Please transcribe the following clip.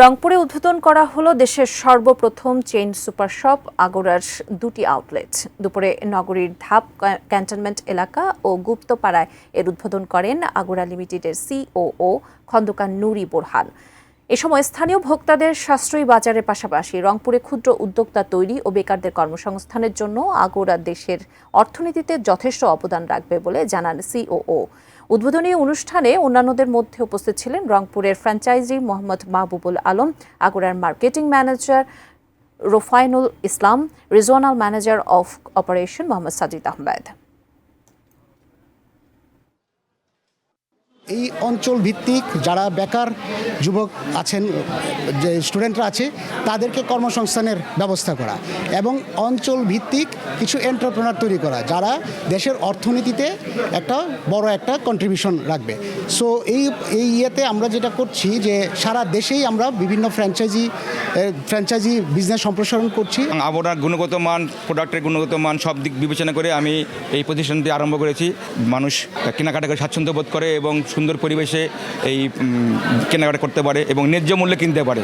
রংপুরে উদ্বোধন করা হলো দেশের সর্বপ্রথম চেইন সুপার শপ আগোরার দুটি আউটলেট। দুপুরে নগরীর ধাপ ক্যান্টনমেন্ট এলাকা ও গুপ্তপাড়ায় এর উদ্বোধন করেন আগোরা লিমিটেডের সিওও খন্দকার নুরি বোরহান। এ সময় স্থানীয় ভোক্তাদের সাশ্রয়ী বাজারের পাশাপাশি রংপুরে ক্ষুদ্র উদ্যোক্তা তৈরি ও বেকারদের কর্মসংস্থানের জন্য আগোরা দেশের অর্থনীতিতে যথেষ্ট অবদান রাখবে বলে জানান সিওও। উদ্বোধনী অনুষ্ঠানে অন্যান্যদের মধ্যে উপস্থিত ছিলেন রংপুরের ফ্র্যাঞ্চাইজি মোহাম্মদ মাহবুবুল আলম, আগোরার marketing manager Rofainul Islam, regional manager of operation Mohammad Sajid Ahmed. এই অঞ্চল ভিত্তিক যারা বেকার যুবক আছেন, যে স্টুডেন্টরা আছে, তাদেরকে কর্মসংস্থানের ব্যবস্থা করা এবং অঞ্চল ভিত্তিক কিছু এন্টারপ্রেনার তৈরি করা যারা দেশের অর্থনীতিতে একটা বড় একটা কন্ট্রিবিউশন রাখবে। সো এই ইয়েতে আমরা যেটা করছি যে সারা দেশেই আমরা বিভিন্ন ফ্র্যাঞ্চাইজি বিজনেস সম্প্রসারণ করছি। আগোরার গুণগত মান, প্রোডাক্টের গুণগত মান সব দিক বিবেচনা করে আমি এই প্রতিষ্ঠানটি আরম্ভ করেছি। মানুষ কেনাকাটা করে স্বাচ্ছন্দ্য বোধ করে এবং সুন্দর পরিবেশে এই কেনাকাটা করতে পারে এবং ন্যায্য মূল্যে কিনতে পারে।